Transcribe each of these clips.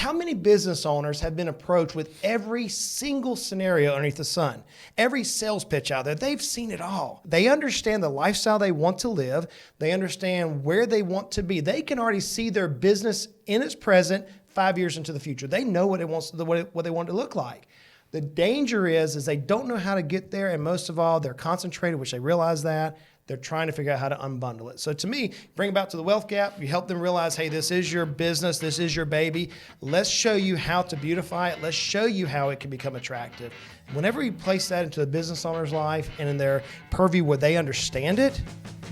how many business owners have been approached with every single scenario underneath the sun? Every sales pitch out there, they've seen it all. They understand the lifestyle they want to live. They understand where they want to be. They can already see their business in its present 5 years into the future. They know what they want it to look like. The danger is they don't know how to get there, and most of all, they're concentrated, which they realize that. They're trying to figure out how to unbundle it. So to me, bring it back to the wealth gap. You help them realize, hey, this is your business. This is your baby. Let's show you how to beautify it. Let's show you how it can become attractive. Whenever you place that into a business owner's life and in their purview where they understand it,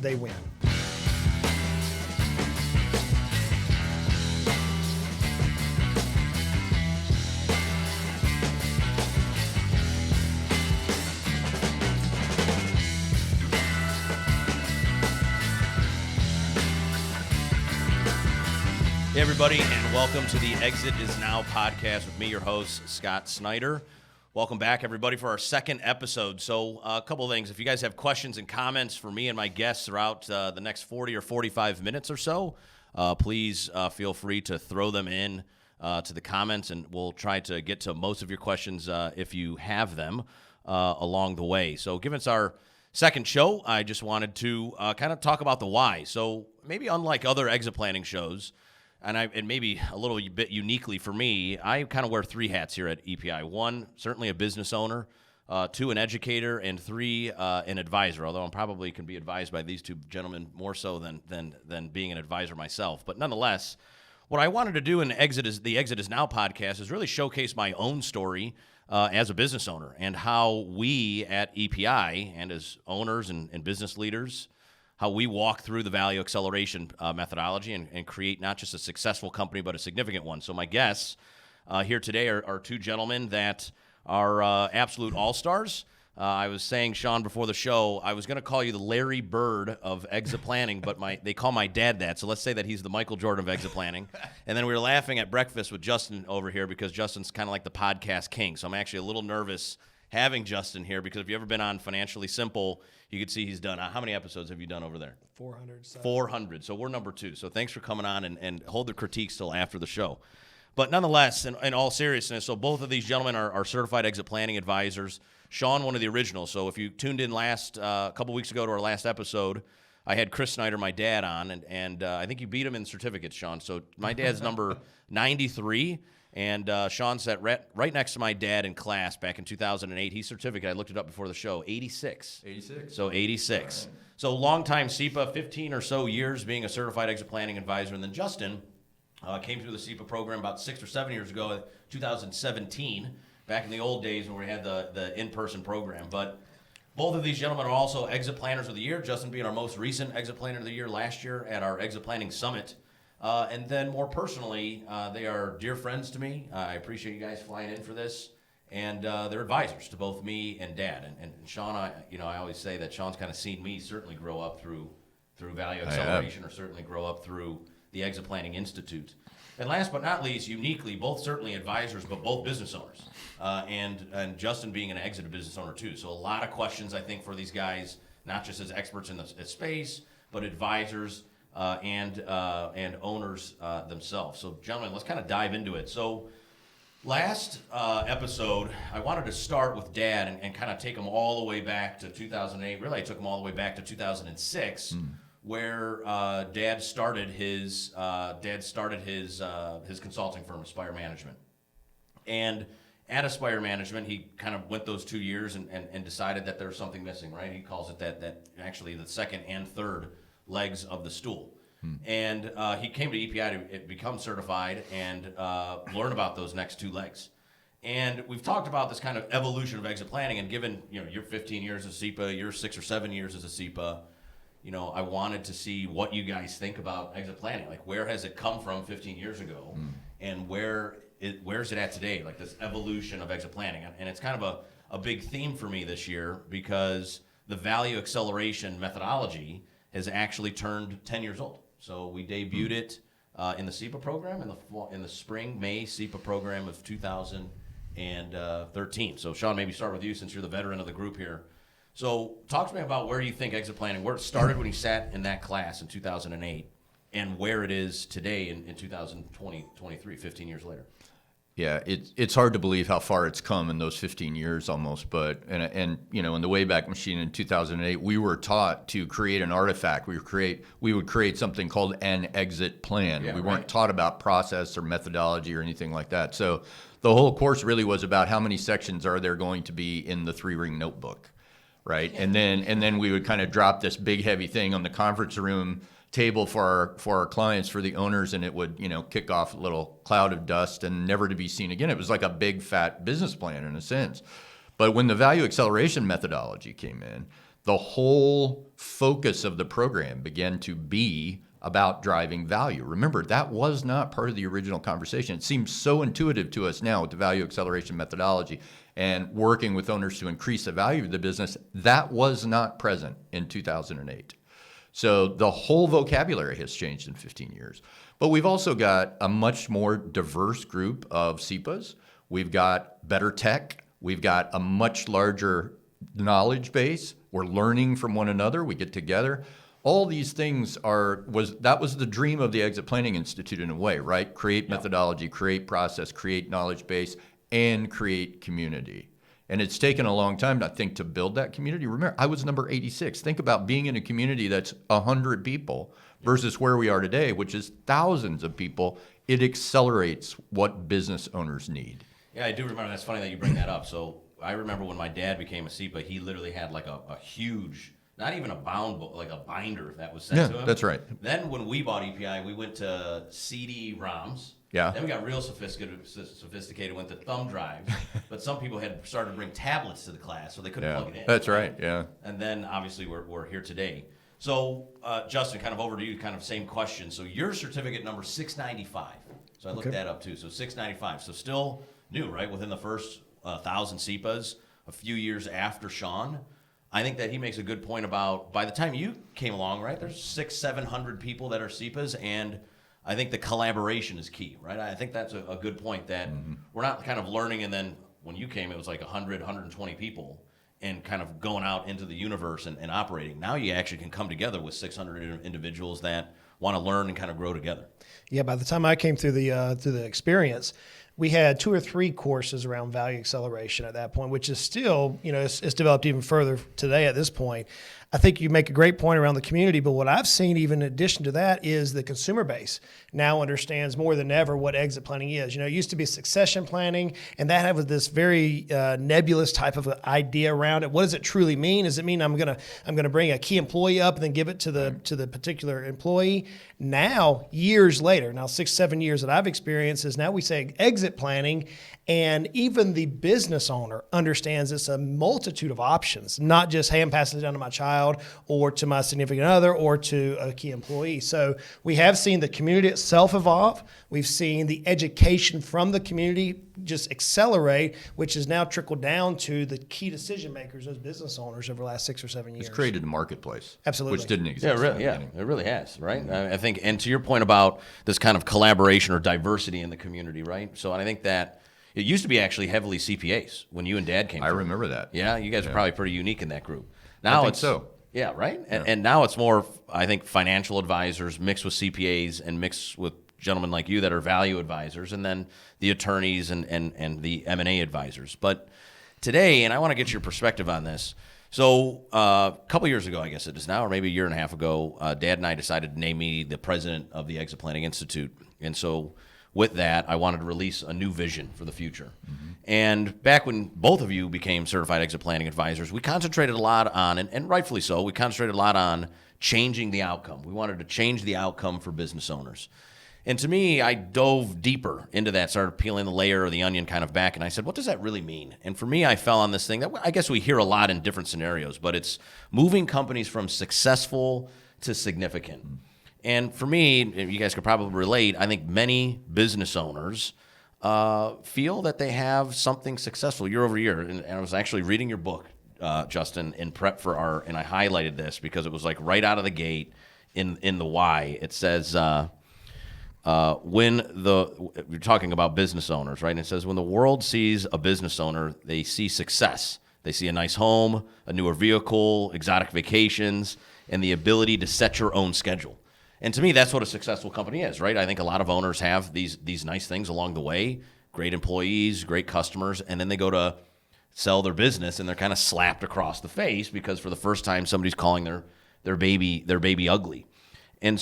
they win. Hey everybody, and welcome to the Exit Is Now podcast with me, your host, Scott Snider. Welcome back, everybody, for our second episode. So a couple of things. If you guys have questions and comments for me and my guests throughout the next 40 or 45 minutes or so, please feel free to throw them in to the comments, and we'll try to get to most of your questions if you have them along the way. So given it's our second show, I just wanted to kind of talk about the why. So maybe unlike other exit planning shows, and maybe a little bit uniquely for me, I kind of wear three hats here at EPI. One, certainly a business owner. Two, an educator. And three, an advisor, although I probably can be advised by these two gentlemen more so than being an advisor myself. But nonetheless, what I wanted to do in the Exit Is Now podcast is really showcase my own story as a business owner and how we at EPI and as owners and business leaders, how we walk through the value acceleration methodology and create not just a successful company, but a significant one. So my guests here today are two gentlemen that are absolute all-stars. I was saying, Sean, before the show, I was going to call you the Larry Bird of exit planning, but they call my dad that. So let's say that he's the Michael Jordan of exit planning. And then we were laughing at breakfast with Justin over here because Justin's kind of like the podcast king. So I'm actually a little nervous having Justin here because if you've ever been on Financially Simple, you can see he's done. How many episodes have you done over there? 400. 400. So we're number 2. So thanks for coming on and hold the critiques till after the show. But nonetheless, in all seriousness, so both of these gentlemen are certified exit planning advisors. Sean, one of the originals. So if you tuned in a couple weeks ago to our last episode, I had Chris Snider, my dad, on, and I think you beat him in certificates, Sean. So my dad's number 93. And Sean sat right next to my dad in class back in 2008. He's certificate, I looked it up before the show, 86. 86. So 86. Right. So long-time SEPA, 15 or so years being a certified exit planning advisor. And then Justin came through the SEPA program about 6 or 7 years ago, 2017, back in the old days when we had the in-person program. But both of these gentlemen are also exit planners of the year, Justin being our most recent exit planner of the year last year at our exit planning summit. And then more personally, they are dear friends to me. I appreciate you guys flying in for this. And they're advisors to both me and Dad. And Sean, I always say that Sean's kind of seen me certainly grow up through value acceleration, or certainly grow up through the Exit Planning Institute. And last but not least, uniquely, both certainly advisors, but both business owners. And Justin being an exit business owner too. So a lot of questions, I think, for these guys, not just as experts in the space, but advisors. And owners themselves. So, gentlemen, let's kind of dive into it. So, last episode, I wanted to start with Dad and kind of take him all the way back to 2008. Really, I took him all the way back to 2006, where Dad started his consulting firm, Aspire Management. And at Aspire Management, he kind of went those 2 years and decided that there was something missing. Right? He calls it that actually the second and third legs of the stool. And he came to EPI to become certified and learn about those next 2 legs. And we've talked about this kind of evolution of exit planning, and given your 15 years as SEPA, your 6 or 7 years as a SEPA, I wanted to see what you guys think about exit planning. Like, where has it come from 15 years ago, and where's it at today? Like, this evolution of exit planning. And it's kind of a big theme for me this year because the value acceleration methodology has actually turned 10 years old. So we debuted it in the SEPA program in the spring, May SEPA program of 2013. So Sean, maybe start with you since you're the veteran of the group here. So talk to me about where you think exit planning, where it started when you sat in that class in 2008, and where it is today in 2020, 23, 15 years later. Yeah, it's hard to believe how far it's come in those 15 years almost. But and in the Wayback Machine in 2008, we were taught to create an artifact. We would create something called an exit plan. We weren't taught about process or methodology or anything like that. So the whole course really was about how many sections are there going to be in the 3-ring notebook, right? And then we would kind of drop this big heavy thing on the conference room table for our clients, for the owners, and it would kick off a little cloud of dust and never to be seen again. It was like a big fat business plan in a sense. But when the value acceleration methodology came in, the whole focus of the program began to be about driving value. Remember, that was not part of the original conversation. It seems so intuitive to us now with the value acceleration methodology and working with owners to increase the value of the business. That was not present in 2008. So the whole vocabulary has changed in 15 years. But we've also got a much more diverse group of CEPAs. We've got better tech. We've got a much larger knowledge base. We're learning from one another. We get together. All these things was the dream of the Exit Planning Institute in a way, right? Create methodology, create process, create knowledge base, and create community. And it's taken a long time, I think, to build that community. Remember, I was number 86. Think about being in a community that's 100 people versus where we are today, which is thousands of people. It accelerates what business owners need. Yeah, I do remember. That's funny that you bring that up. So I remember when my dad became a CEPA, he literally had like a huge, not even a bound book, like a binder that was sent to him. That's right. Then when we bought EPI, we went to CD-ROMs. Yeah. Then we got real sophisticated, went to thumb drives. But some people had started to bring tablets to the class, so they couldn't plug it in. That's right, yeah. And then, obviously, we're here today. So, Justin, kind of over to you, kind of same question. So your certificate number 695. So I looked that up, too. So 695. So still new, right? Within the first 1,000 CEPAs, a few years after Sean. I think that he makes a good point about, by the time you came along, right, there's 600-700 people that are CEPAs, and I think the collaboration is key, right? I think that's a good point that we're not kind of learning, and then when you came, it was like 100, 120 people and kind of going out into the universe and operating. Now you actually can come together with 600 individuals that want to learn and kind of grow together. Yeah, by the time I came through the experience, we had 2 or 3 courses around value acceleration at that point, which is still, it's developed even further today at this point. I think you make a great point around the community, but what I've seen even in addition to that is the consumer base now understands more than ever what exit planning is. It used to be succession planning, and that had this very nebulous type of idea around it. What does it truly mean? Does it mean I'm gonna bring a key employee up and then give it to the particular employee? Now, years later, 6-7 years that I've experienced is now we say exit planning, and even the business owner understands it's a multitude of options, not just, hey, I'm passing it down to my child or to my significant other or to a key employee. So we have seen the community itself evolve. We've seen the education from the community just accelerate, which has now trickled down to the key decision makers, those business owners over the last 6 or 7 years. It's created a marketplace. Absolutely. Which didn't exist. Yeah, it really has, right? I think, and to your point about this kind of collaboration or diversity in the community, right? So I think that it used to be actually heavily CPAs when you and Dad came through. I remember that. Yeah, you guys are probably pretty unique in that group. Now it's so. Yeah, right? And now it's more, I think, financial advisors mixed with CPAs and mixed with gentlemen like you that are value advisors, and then the attorneys and the M&A advisors. But today, and I want to get your perspective on this. So a couple years ago, I guess it is now, or maybe a year and a half ago, Dad and I decided to name me the president of the Exit Planning Institute. And so with that, I wanted to release a new vision for the future. And back when both of you became certified exit planning advisors, we concentrated a lot on, and rightfully so, we concentrated a lot on changing the outcome. We wanted to change the outcome for business owners. And to me, I dove deeper into that, started peeling the layer of the onion kind of back, and I said, what does that really mean? And for me, I fell on this thing that I guess we hear a lot in different scenarios, but it's moving companies from successful to significant. And for me, you guys could probably relate, I think many business owners feel that they have something successful year over year. And I was actually reading your book, Justin, in prep for and I highlighted this because it was like right out of the gate in the why. It says, you're talking about business owners, right? And it says, when the world sees a business owner, they see success. They see a nice home, a newer vehicle, exotic vacations, and the ability to set your own schedule. And to me, that's what a successful company is, right? I think a lot of owners have these nice things along the way, great employees, great customers, and then they go to sell their business and they're kind of slapped across the face because for the first time somebody's calling their baby ugly. And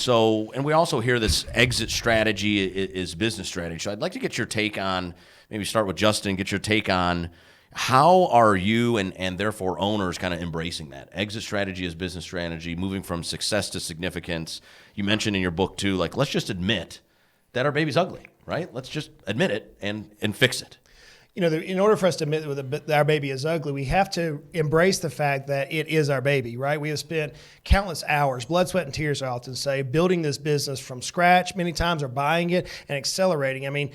we also hear this exit strategy is business strategy. So I'd like to get your take on, maybe start with Justin, get your take on how are you and therefore owners kind of embracing that? Exit strategy is business strategy, moving from success to significance. You mentioned in your book too, like, let's just admit that our baby's ugly, right? Let's just admit it and fix it. In order for us to admit that our baby is ugly, we have to embrace the fact that it is our baby, right? We have spent countless hours, blood, sweat, and tears, I often say, building this business from scratch, many times, or buying it and accelerating. I mean,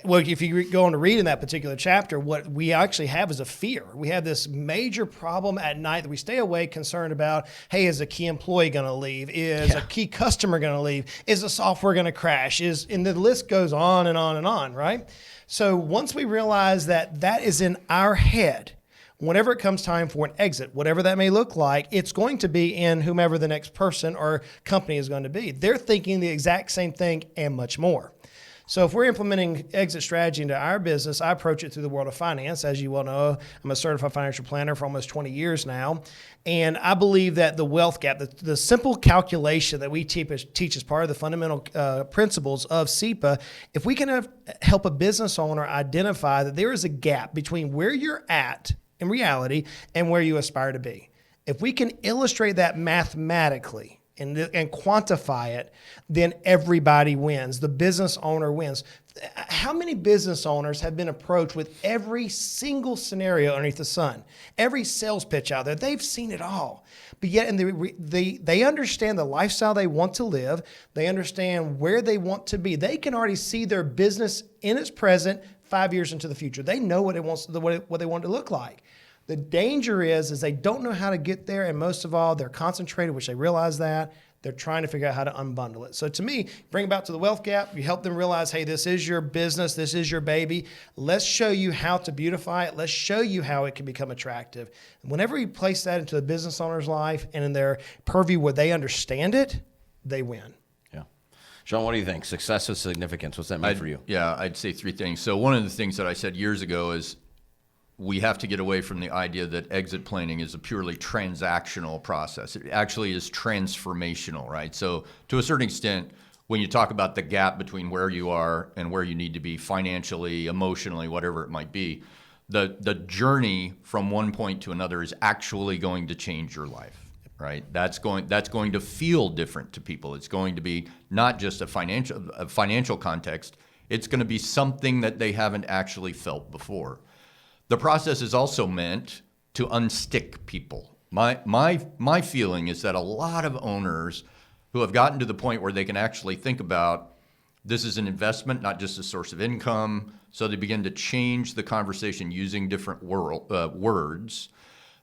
well, if you go on to read in that particular chapter, what we actually have is a fear. We have this major problem at night that we stay awake concerned about, hey, is a key employee going to leave? Is a key customer going to leave? Is the software going to crash? And the list goes on and on and on, right? So once we realize that that is in our head, whenever it comes time for an exit, whatever that may look like, it's going to be in whomever the next person or company is going to be. They're thinking the exact same thing and much more. So if we're implementing exit strategy into our business, I approach it through the world of finance. As you well know, I'm a certified financial planner for almost 20 years now. And I believe that the wealth gap, the simple calculation that we teach as part of the fundamental principles of SEPA, if we can help a business owner identify that there is a gap between where you're at in reality and where you aspire to be. If we can illustrate that mathematically, and quantify it, then everybody wins. The business owner wins. How many business owners have been approached with every single scenario underneath the sun? Every sales pitch out there, they've seen it all. But yet they understand the lifestyle they want to live. They understand where they want to be. They can already see their business in its present 5 years into the future. They know what they want it to look like. The danger is they don't know how to get there, and most of all, they're concentrated, which they realize that. They're trying to figure out how to unbundle it. So to me, bring it back to the wealth gap. You help them realize, hey, this is your business. This is your baby. Let's show you how to beautify it. Let's show you how it can become attractive. And whenever you place that into a business owner's life and in their purview where they understand it, they win. Yeah. Sean, what do you think? Success with significance. What's that mean for you? Yeah, I'd say three things. So one of the things that I said years ago is we have to get away from the idea that exit planning is a purely transactional process. It actually is transformational, right? So to a certain extent, when you talk about the gap between where you are and where you need to be financially, emotionally, whatever it might be, the journey from one point to another is actually going to change your life, right? That's going to feel different to people. It's going to be not just a financial context. It's going to be something that they haven't actually felt before. The process is also meant to unstick people. My feeling is that a lot of owners who have gotten to the point where they can actually think about this is an investment, not just a source of income, so they begin to change the conversation using different words.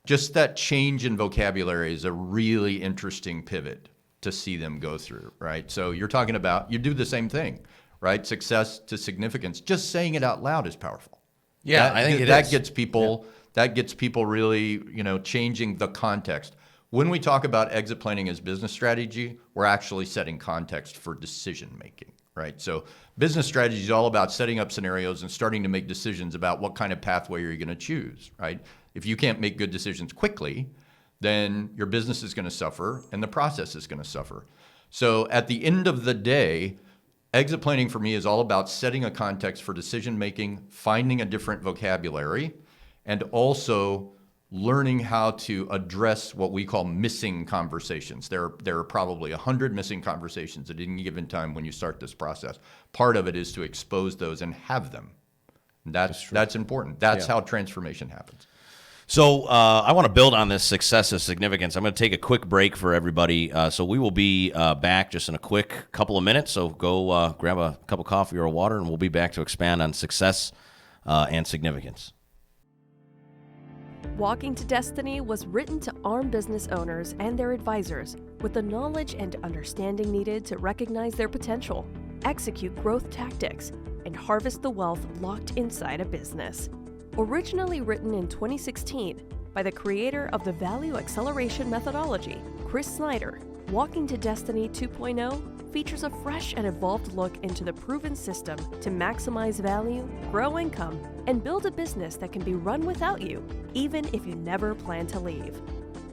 Just that change in vocabulary is a really interesting pivot to see them go through, right? So you're talking about, you do the same thing, right? Success to significance. Just saying it out loud is powerful. Yeah, I think that gets people. Yeah. That gets people really, changing the context. When we talk about exit planning as business strategy, we're actually setting context for decision making, right? So business strategy is all about setting up scenarios and starting to make decisions about what kind of pathway you're going to choose, right? If you can't make good decisions quickly, then your business is going to suffer and the process is going to suffer. So at the end of the day, exit planning for me is all about setting a context for decision making, finding a different vocabulary, and also learning how to address what we call missing conversations. There are probably 100 missing conversations at any given time when you start this process. Part of it is to expose those and have them. That's important. That's how transformation happens. So I want to build on this success of significance. I'm going to take a quick break for everybody. So we will be back just in a quick couple of minutes. So go grab a cup of coffee or water, and we'll be back to expand on success and significance. Walking to Destiny was written to arm business owners and their advisors with the knowledge and understanding needed to recognize their potential, execute growth tactics, and harvest the wealth locked inside a business. Originally written in 2016 by the creator of the Value Acceleration Methodology, Chris Snider, Walking to Destiny 2.0 features a fresh and evolved look into the proven system to maximize value, grow income, and build a business that can be run without you, even if you never plan to leave.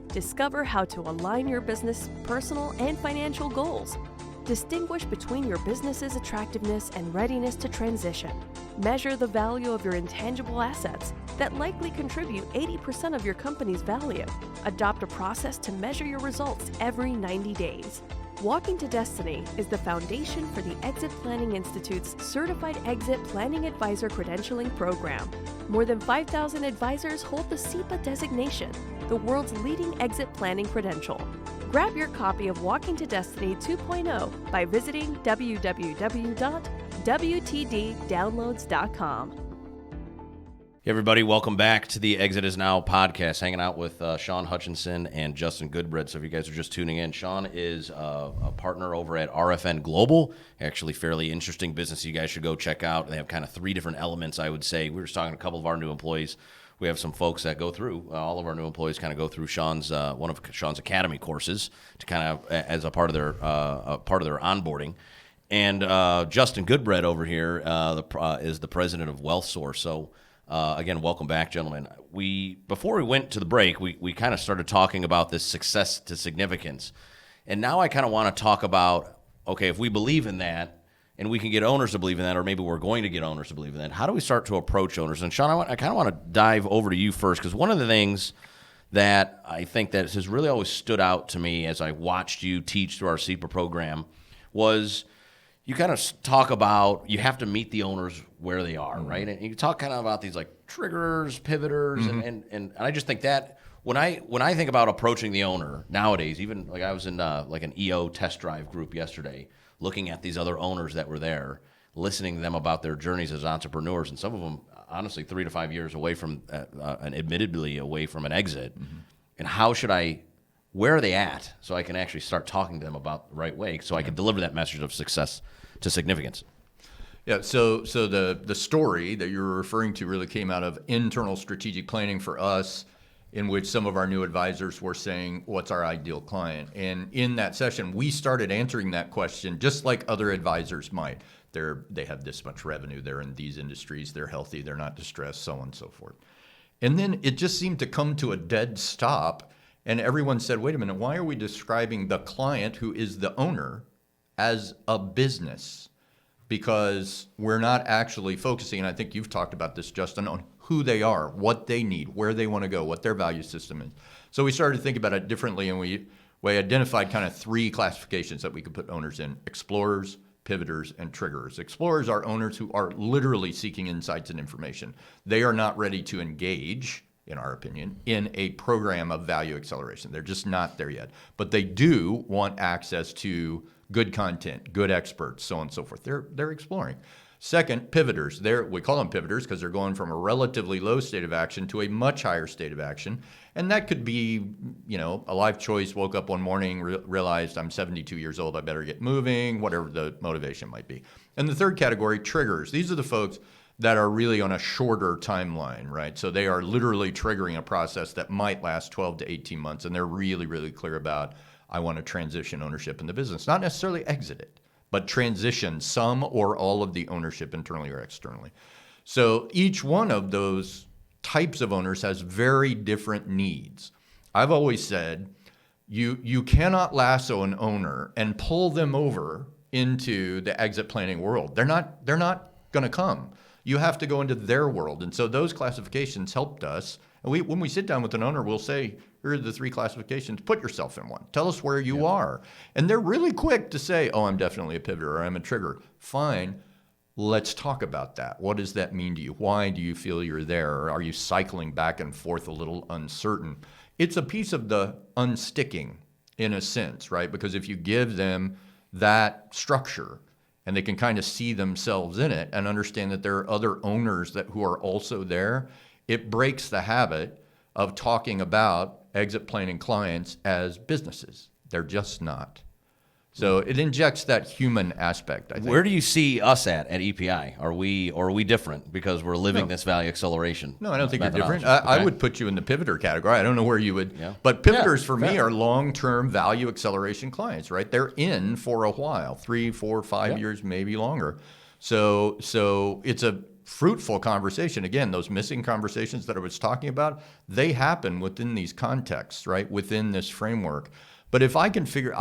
Discover how to align your business, personal, and financial goals. Distinguish between your business's attractiveness and readiness to transition. Measure the value of your intangible assets that likely contribute 80% of your company's value. Adopt a process to measure your results every 90 days. Walking to Destiny is the foundation for the Exit Planning Institute's Certified Exit Planning Advisor Credentialing Program. More than 5,000 advisors hold the CEPA designation, the world's leading exit planning credential. Grab your copy of Walking to Destiny 2.0 by visiting www.wtddownloads.com. Hey everybody, welcome back to the Exit Is Now podcast, hanging out with Sean Hutchinson and Justin Goodbread. So if you guys are just tuning in, Sean is a partner over at RFN Global, actually fairly interesting business you guys should go check out. They have kind of three different elements, I would say. We were just talking to a couple of our new employees. We have some folks that go through, all of our new employees kind of go through Sean's one of Sean's academy courses to kind of as a part of their onboarding. And Justin Goodbread over here is the president of WealthSource. So again, welcome back, gentlemen. Before we went to the break, we kind of started talking about this success to significance. And now I kind of want to talk about, okay, if we believe in that and we can get owners to believe in that, or maybe we're going to get owners to believe in that, how do we start to approach owners? And Sean, I kind of want to dive over to you first, because one of the things that I think that has really always stood out to me as I watched you teach through our CEPA program was you kind of talk about you have to meet the owners where they are, right? And you talk kind of about these like triggers, pivoters, and I just think that when I think about approaching the owner nowadays, even like I was in like an EO test drive group yesterday, looking at these other owners that were there, listening to them about their journeys as entrepreneurs, and some of them honestly 3 to 5 years away from and admittedly away from an exit. And where are they at, so I can actually start talking to them about the right way, so I can deliver that message of success to significance. Yeah, so the story that you're referring to really came out of internal strategic planning for us, in which some of our new advisors were saying, what's our ideal client? And in that session, we started answering that question just like other advisors might. They have this much revenue, they're in these industries, they're healthy, they're not distressed, so on and so forth. And then it just seemed to come to a dead stop, and everyone said, wait a minute, why are we describing the client, who is the owner, as a business? Because we're not actually focusing, and I think you've talked about this, Justin, on who they are, what they need, where they want to go, what their value system is. So we started to think about it differently, and we identified kind of 3 classifications that we could put owners in: explorers, pivoters, and triggerers. Explorers are owners who are literally seeking insights and information. They are not ready to engage, in our opinion, in a program of value acceleration. They're just not there yet. But they do want access to good content, good experts, so on and so forth. They're exploring. Second, pivoters. We call them pivoters because they're going from a relatively low state of action to a much higher state of action. And that could be, a life choice, woke up one morning, realized I'm 72 years old, I better get moving, whatever the motivation might be. And the third category, triggers. These are the folks that are really on a shorter timeline, right? So they are literally triggering a process that might last 12 to 18 months, and they're really, really clear about, I want to transition ownership in the business. Not necessarily exit it, but transition some or all of the ownership internally or externally. So each one of those types of owners has very different needs. I've always said, you cannot lasso an owner and pull them over into the exit planning world. They're not going to come. You have to go into their world. And so those classifications helped us. And when we sit down with an owner, we'll say, here are the 3 classifications. Put yourself in one. Tell us where you are. And they're really quick to say, oh, I'm definitely a pivoter, or I'm a trigger. Fine. Let's talk about that. What does that mean to you? Why do you feel you're there? Or are you cycling back and forth a little uncertain? It's a piece of the unsticking, in a sense, right? Because if you give them that structure, and they can kind of see themselves in it and understand that there are other owners who are also there, it breaks the habit of talking about exit planning clients as businesses. They're just not. So it injects that human aspect, I think. Where do you see us at EPI? Are we different because we're living this value acceleration? No, I don't think you're different. methodology? I Okay. would put you in the pivoter category. I don't know where you would. Yeah. But pivoters for me fair. are long-term value acceleration clients, right? They're in for a while, 3, 4, 5 years, maybe longer. So it's a fruitful conversation. Again, those missing conversations that I was talking about, they happen within these contexts, right? Within this framework. But if I can figure,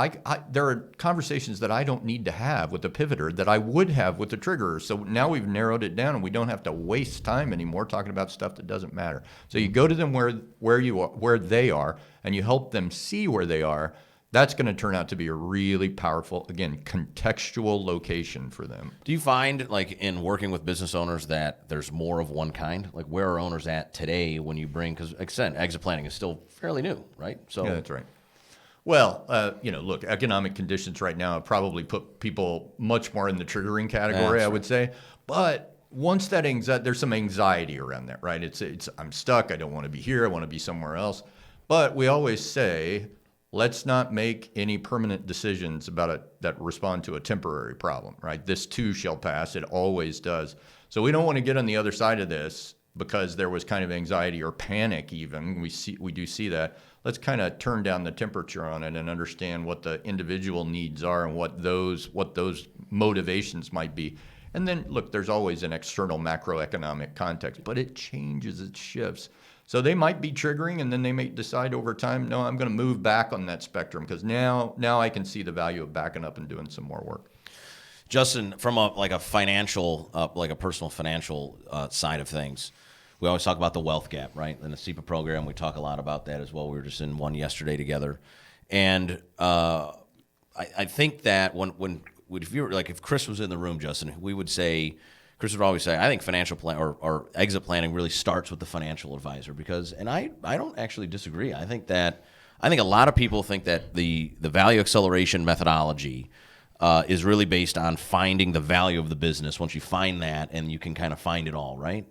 there are conversations that I don't need to have with the pivoter that I would have with the triggerer. So now we've narrowed it down, and we don't have to waste time anymore talking about stuff that doesn't matter. So you go to them where they are, and you help them see where they are. That's going to turn out to be a really powerful, again, contextual location for them. Do you find, like, in working with business owners that there's more of one kind? Like, where are owners at today when you bring, because, like I said, exit planning is still fairly new, right? So Yeah, that's right. Well, look, economic conditions right now have probably put people much more in the triggering category, I would say. But once that anxiety, there's some anxiety around that, right? It's I'm stuck. I don't want to be here. I want to be somewhere else. But we always say, let's not make any permanent decisions about it that respond to a temporary problem, right? This too shall pass. It always does. So we don't want to get on the other side of this because there was kind of anxiety or panic even. We do see that. Let's kind of turn down the temperature on it and understand what the individual needs are and what those motivations might be. And then, look, there's always an external macroeconomic context, but it changes, it shifts. So they might be triggering, and then they may decide over time, no, I'm going to move back on that spectrum because now I can see the value of backing up and doing some more work. Justin, from a personal financial side of things, we always talk about the wealth gap, right? In the SEPA program, we talk a lot about that as well. We were just in one yesterday together. And I think that if Chris was in the room, Justin, Chris would always say, I think financial plan or exit planning really starts with the financial advisor and I don't actually disagree. I think a lot of people think that the value acceleration methodology is really based on finding the value of the business. Once you find that, and you can kind of find it all, right?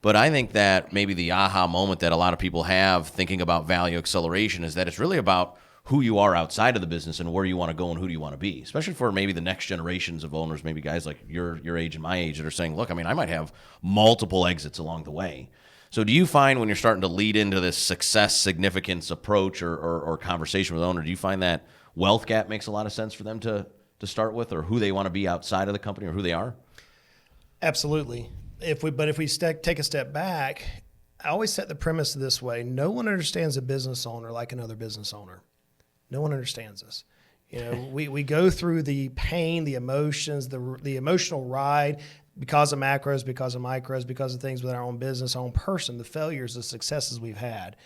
But I think that maybe the aha moment that a lot of people have thinking about value acceleration is that it's really about who you are outside of the business and where you want to go and who do you want to be, especially for maybe the next generations of owners, maybe guys like your age and my age that are saying, look, I mean, I might have multiple exits along the way. So do you find when you're starting to lead into this success significance approach or conversation with owner, do you find that wealth gap makes a lot of sense for them to start with, or who they want to be outside of the company or who they are? Absolutely. If we take a step back, I always set the premise this way: no one understands a business owner like another business owner. No one understands us. We go through the pain, the emotions, the emotional ride because of macros, because of micros, because of things with our own business, our own person, the failures, the successes we've had.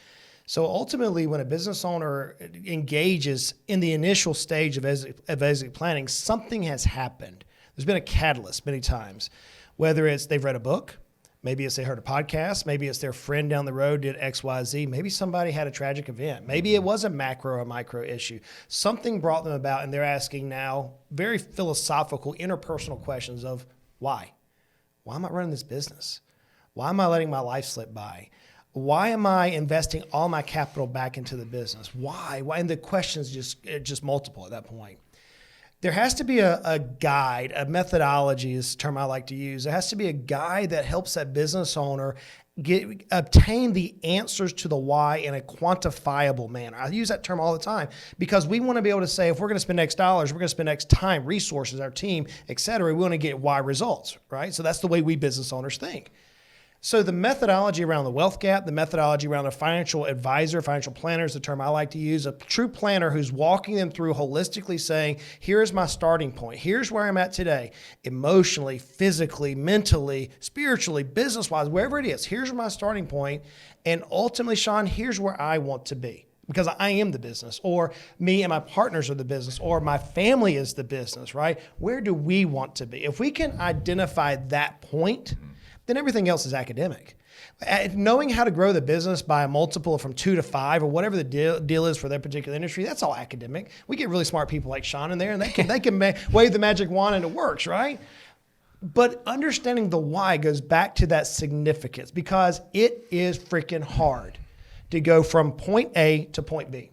So ultimately, when a business owner engages in the initial stage of exit planning, something has happened. There's been a catalyst many times. Whether it's they've read a book, maybe it's they heard a podcast, maybe it's their friend down the road did X, Y, Z, maybe somebody had a tragic event, maybe it was a macro or micro issue. Something brought them about, and they're asking now very philosophical, interpersonal questions of why? Why am I running this business? Why am I letting my life slip by? Why am I investing all my capital back into the business? Why? And the questions just multiple at that point. There has to be a guide, a methodology is the term I like to use. There has to be a guide that helps that business owner obtain the answers to the why in a quantifiable manner. I use that term all the time because we want to be able to say, if we're going to spend X dollars, we're going to spend X time, resources, our team, et cetera. We want to get Y results, right? So that's the way we business owners think. So the methodology around the wealth gap, the methodology around a financial advisor, financial planner is the term I like to use, a true planner who's walking them through holistically saying, here's my starting point. Here's where I'm at today, emotionally, physically, mentally, spiritually, business-wise, wherever it is. Here's my starting point. And ultimately, Sean, here's where I want to be because I am the business, or me and my partners are the business, or my family is the business, right? Where do we want to be? If we can identify that point, then everything else is academic. Knowing how to grow the business by a multiple from 2 to 5 or whatever the deal is for their particular industry, that's all academic. We get really smart people like Sean in there, and they can wave the magic wand and it works, right? But understanding the why goes back to that significance because it is freaking hard to go from point A to point B.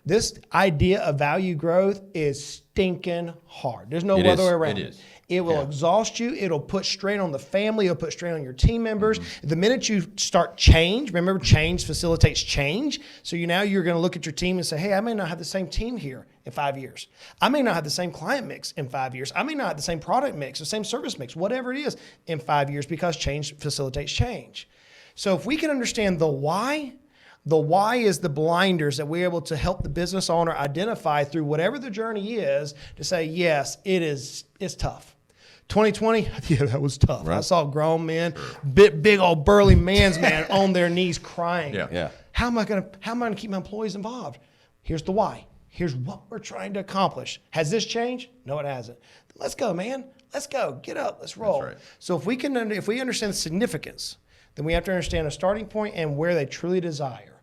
This idea of value growth is stinking hard. There's no other way around it. It will exhaust you. It'll put strain on the family. It'll put strain on your team members. The minute you start change, remember change facilitates change. So you're going to look at your team and say, hey, I may not have the same team here in 5 years. I may not have the same client mix in 5 years. I may not have the same product mix, the same service mix, whatever it is in 5 years, because change facilitates change. So if we can understand the why is the blinders that we're able to help the business owner identify through whatever the journey is to say, yes, it's tough. 2020, yeah, that was tough. Right. I saw grown men, big old burly man's man on their knees crying. Yeah. How am I gonna keep my employees involved? Here's the why. Here's what we're trying to accomplish. Has this changed? No, it hasn't. Let's go, man. Let's go. Get up. Let's roll. That's right. So if we understand the significance, then we have to understand a starting point and where they truly desire.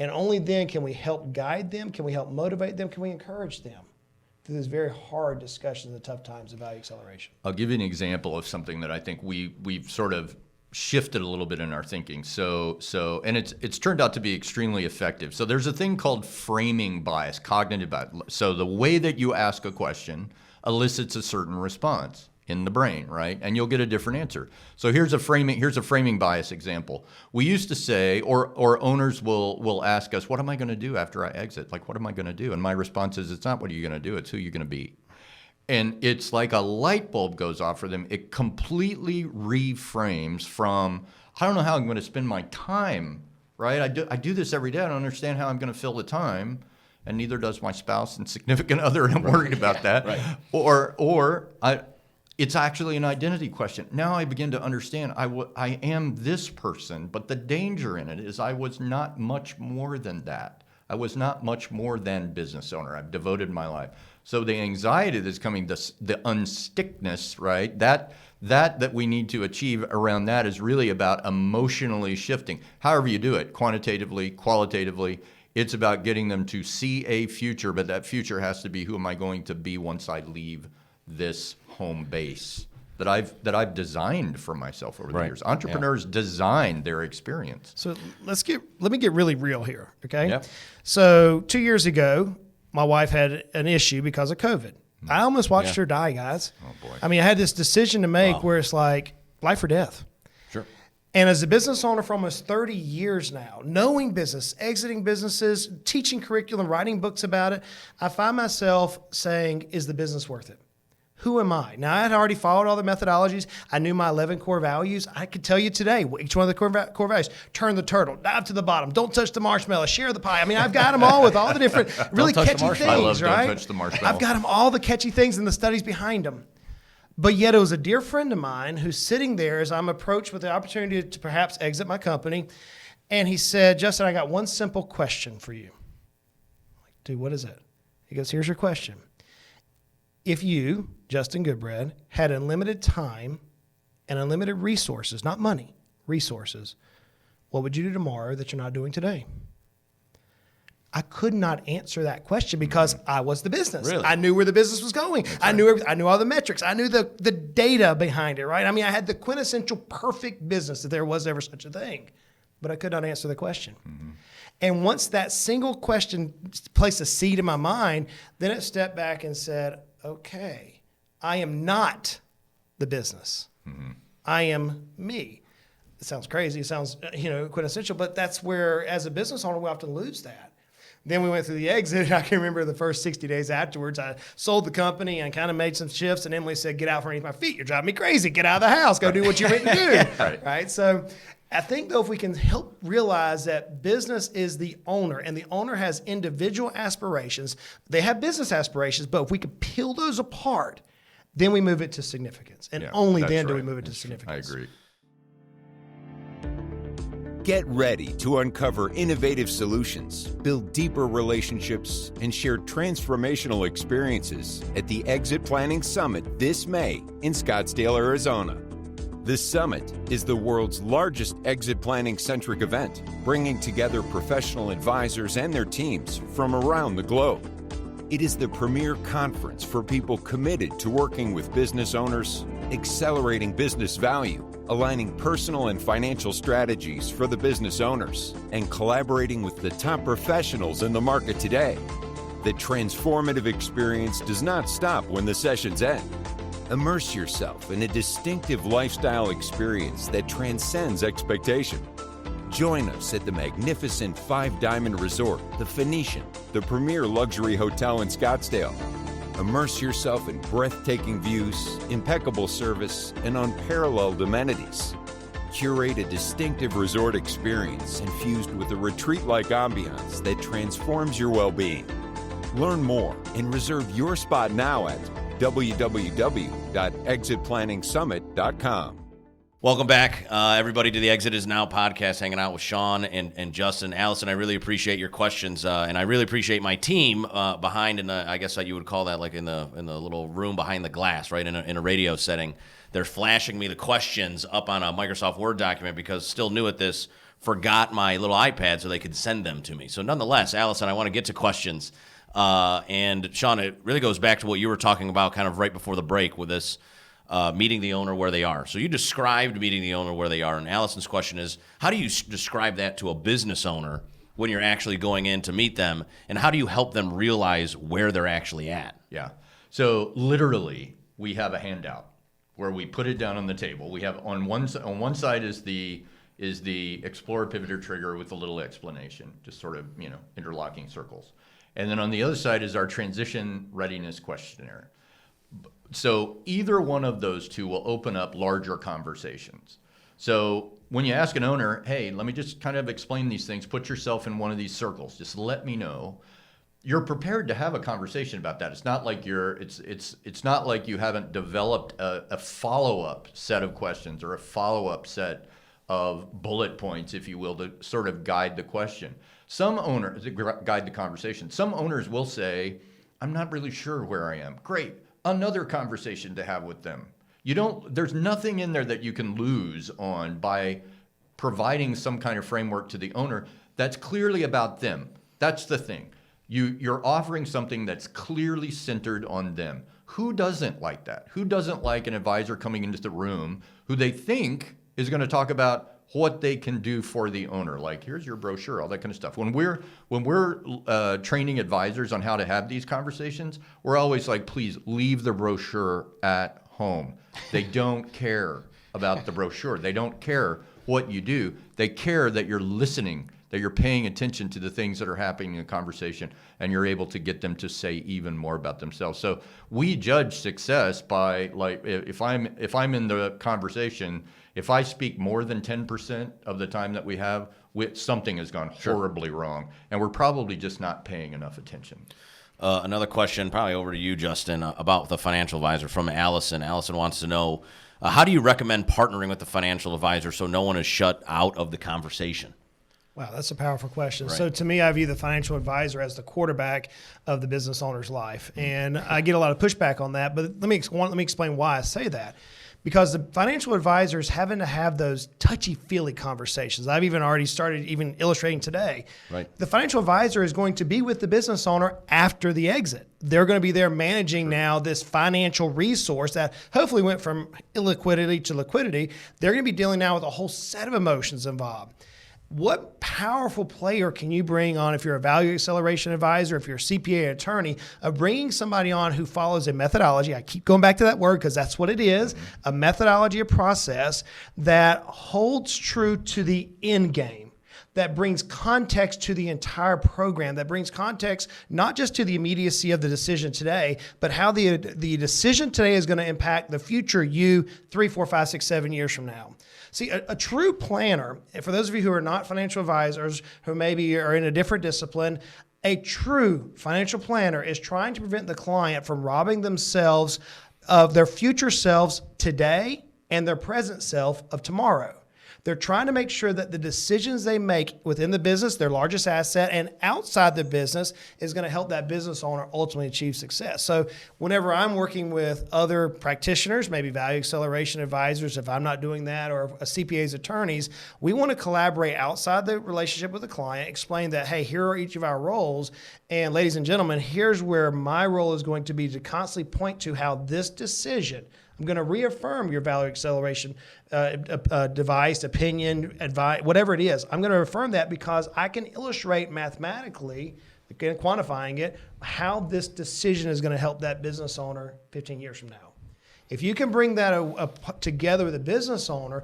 And only then can we help guide them, can we help motivate them, can we encourage them through these very hard discussions of the tough times of value acceleration. I'll give you an example of something that I think we've sort of shifted a little bit in our thinking. So and it's turned out to be extremely effective. So there's a thing called framing bias, cognitive bias. So the way that you ask a question elicits a certain response in the brain, right? And you'll get a different answer. So here's a framing bias example. We used to say, or owners will ask us, what am I going to do after I exit? Like, what am I going to do? And my response is, it's not what you're going to do, it's who you're going to be. And it's like a light bulb goes off for them. It completely reframes from, I don't know how I'm going to spend my time, right? I do this every day. I don't understand how I'm going to fill the time. And neither does my spouse and significant other, and I'm worried about that. Right. It's actually an identity question. Now I begin to understand I am this person, but the danger in it is I was not much more than that. I was not much more than business owner. I've devoted my life. So the anxiety that's coming, the unstickness, right? That we need to achieve around that is really about emotionally shifting. However you do it, quantitatively, qualitatively, it's about getting them to see a future, but that future has to be, who am I going to be once I leave this home base that I've designed for myself over the years. Entrepreneurs design their experience. So let me get really real here, okay? Yeah. So 2 years ago, my wife had an issue because of COVID. I almost watched her die, guys. Oh boy. I mean, I had this decision to make where it's like life or death. Sure. And as a business owner for almost 30 years now, knowing business, exiting businesses, teaching curriculum, writing books about it, I find myself saying, is the business worth it? Who am I? Now, I had already followed all the methodologies. I knew my 11 core values. I could tell you today, each one of the core values: turn the turtle, dive to the bottom, don't touch the marshmallow, share the pie. I mean, I've got them all with all the different really catchy things, I love right? Don't touch the marshmallow. I've got them all the catchy things and the studies behind them. But yet it was a dear friend of mine who's sitting there as I'm approached with the opportunity to perhaps exit my company. And he said, Justin, I got one simple question for you. I'm like, dude, what is it? He goes, here's your question. If you, Justin Goodbread, had unlimited time and unlimited resources, not money, resources, what would you do tomorrow that you're not doing today? I could not answer that question because I was the business. Really? I knew where the business was going. I knew all the metrics. I knew the data behind it, right? I mean, I had the quintessential perfect business if there was ever such a thing, but I could not answer the question. Mm-hmm. And once that single question placed a seed in my mind, then it stepped back and said, okay, I am not the business. Mm-hmm. I am me. It sounds crazy. It sounds, quintessential, but that's where, as a business owner, we often lose that. Then we went through the exit. I can remember the first 60 days afterwards, I sold the company and kind of made some shifts. And Emily said, get out from underneath my feet. You're driving me crazy. Get out of the house. Go do what you're meant to do. Right? So I think, though, if we can help realize that business is the owner and the owner has individual aspirations, they have business aspirations, but if we could peel those apart, then we move it to significance. And only then do we move it to significance. I agree. Get ready to uncover innovative solutions, build deeper relationships, and share transformational experiences at the Exit Planning Summit this May in Scottsdale, Arizona. The Summit is the world's largest exit planning-centric event, bringing together professional advisors and their teams from around the globe. It is the premier conference for people committed to working with business owners, accelerating business value, aligning personal and financial strategies for the business owners, and collaborating with the top professionals in the market today. The transformative experience does not stop when the sessions end. Immerse yourself in a distinctive lifestyle experience that transcends expectation. Join us at the magnificent Five-Diamond Resort, the Phoenician, the premier luxury hotel in Scottsdale. Immerse yourself in breathtaking views, impeccable service, and unparalleled amenities. Curate a distinctive resort experience infused with a retreat-like ambiance that transforms your well-being. Learn more and reserve your spot now at www.exitplanningsummit.com. Welcome back, everybody, to the Exit Is Now podcast, hanging out with Sean and Justin. Allison, I really appreciate your questions, and I really appreciate my team behind, in the, I guess you would call that like in the little room behind the glass, right, in a radio setting. They're flashing me the questions up on a Microsoft Word document because still new at this, forgot my little iPad so they could send them to me. So nonetheless, Allison, I want to get to questions. And Sean, it really goes back to what you were talking about kind of right before the break with this meeting the owner where they are. So you described meeting the owner where they are, and Allison's question is, how do you describe that to a business owner when you're actually going in to meet them, and how do you help them realize where they're actually at? Yeah. So literally, we have a handout where we put it down on the table. We have on one side is the Explorer Pivot or Trigger with a little explanation, just sort of interlocking circles, and then on the other side is our transition readiness questionnaire. So either one of those two will open up larger conversations. So when you ask an owner, hey, let me just kind of explain these things, put yourself in one of these circles, just let me know, you're prepared to have a conversation about that. It's not like it's not like you haven't developed a follow-up set of questions or a follow-up set of bullet points, if you will, to sort of guide the question. Some owners guide the conversation. Some owners will say, I'm not really sure where I am. Great. Another conversation to have with them. There's nothing in there that you can lose on by providing some kind of framework to the owner that's clearly about them. That's the thing. You're offering something that's clearly centered on them. Who doesn't like that? Who doesn't like an advisor coming into the room who they think is going to talk about what they can do for the owner? Like, here's your brochure, all that kind of stuff. When we're training advisors on how to have these conversations, we're always like, please leave the brochure at home. They don't care about the brochure. They don't care what you do. They care that you're listening, that you're paying attention to the things that are happening in the conversation, and you're able to get them to say even more about themselves. So we judge success by, like, if I'm in the conversation, if I speak more than 10% of the time that we have, something has gone horribly wrong, and we're probably just not paying enough attention. Another question, probably over to you, Justin, about the financial advisor from Allison. Allison wants to know, how do you recommend partnering with the financial advisor so no one is shut out of the conversation? Wow, that's a powerful question. Right. So to me, I view the financial advisor as the quarterback of the business owner's life. And I get a lot of pushback on that, but let me explain why I say that. Because the financial advisor is having to have those touchy-feely conversations. I've even already started illustrating today. Right. The financial advisor is going to be with the business owner after the exit. They're going to be there managing now this financial resource that hopefully went from illiquidity to liquidity. They're going to be dealing now with a whole set of emotions involved. What powerful player can you bring on if you're a value acceleration advisor, if you're a CPA attorney, of bringing somebody on who follows a methodology? I keep going back to that word because that's what it is, a methodology, a process that holds true to the end game, that brings context to the entire program, that brings context not just to the immediacy of the decision today, but how the decision today is going to impact the future you 3, 4, 5, 6, 7 years from now. See, a true planner, for those of you who are not financial advisors, who maybe are in a different discipline, a true financial planner is trying to prevent the client from robbing themselves of their future selves today and their present self of tomorrow. They're trying to make sure that the decisions they make within the business, their largest asset, and outside the business is going to help that business owner ultimately achieve success. So whenever I'm working with other practitioners, maybe value acceleration advisors, if I'm not doing that, or a CPA's attorneys, we want to collaborate outside the relationship with the client, explain that, hey, here are each of our roles. And ladies and gentlemen, here's where my role is going to be to constantly point to how this decision, I'm going to reaffirm your value acceleration device, opinion, advice, whatever it is. I'm going to affirm that because I can illustrate mathematically, again, quantifying it, how this decision is going to help that business owner 15 years from now. If you can bring that together with the business owner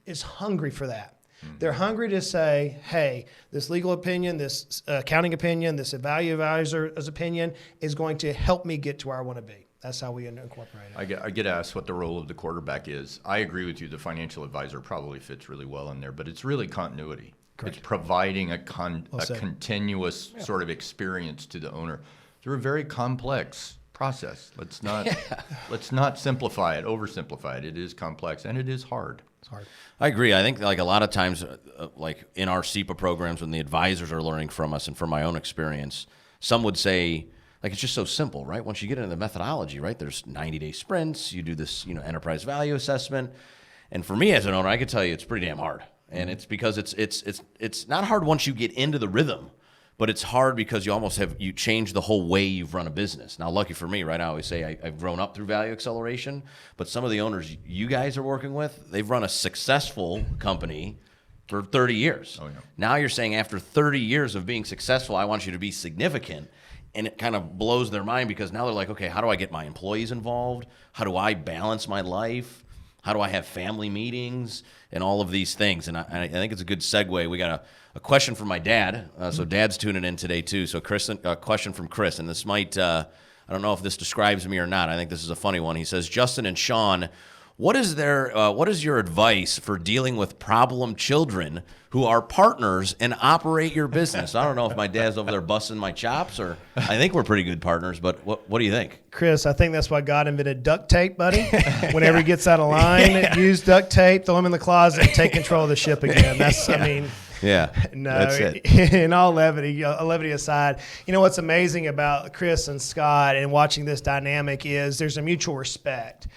is hungry for that. They're hungry to say, hey, this legal opinion, this accounting opinion, this value advisor's opinion is going to help me get to where I want to be. That's how we incorporate it. I get asked what the role of the quarterback is. I agree with you. The financial advisor probably fits really well in there, but it's really continuity. Correct. It's providing a continuous sort of experience to the owner through a very complex process. Let's not simplify it, oversimplify it. It is complex and it is hard. It's hard. I agree. I think like a lot of times, like in our SEPA programs, when the advisors are learning from us, and from my own experience, some would say, like, it's just so simple, right? Once you get into the methodology, right, there's 90-day sprints. You do this, enterprise value assessment, and for me as an owner, I can tell you it's pretty damn hard. And it's because it's not hard once you get into the rhythm, but it's hard because you change the whole way you've run a business. Now, lucky for me, right, I always say I've grown up through value acceleration, but some of the owners you guys are working with, they've run a successful company for 30 years. Oh, yeah. Now you're saying after 30 years of being successful, I want you to be significant. And it kind of blows their mind because now they're like, okay, how do I get my employees involved? How do I balance my life? How do I have family meetings and all of these things? And I think it's a good segue. We got a question from my dad. So Dad's tuning in today too. So Chris, a question from Chris, and this might, I don't know if this describes me or not. I think this is a funny one. He says, Justin and Sean, what is your advice for dealing with problem children who are partners and operate your business? I don't know if my dad's over there busting my chops, or I think we're pretty good partners, but what do you think? Chris, I think that's why God invented duct tape, buddy. Whenever he gets out of line, use duct tape, throw him in the closet, and take control of the ship again. That's, Yeah, no, that's it. In all levity aside, what's amazing about Chris and Scott and watching this dynamic is there's a mutual respect.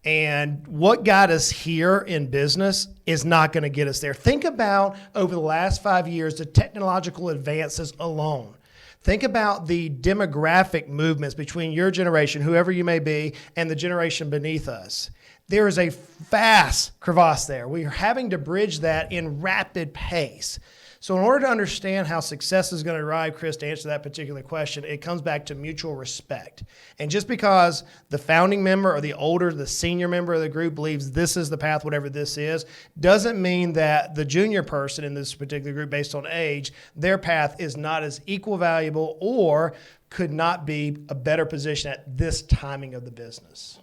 And what got us here in business is not going to get us there. Think about over the last 5 years, the technological advances alone. Think about the demographic movements between your generation, whoever you may be, and the generation beneath us. There is a vast crevasse there. We are having to bridge that in rapid pace. So in order to understand how success is going to arrive, Chris, to answer that particular question, it comes back to mutual respect. And just because the founding member or the senior member of the group believes this is the path, whatever this is, doesn't mean that the junior person in this particular group, based on age, their path is not as equal valuable or could not be a better position at this timing of the business.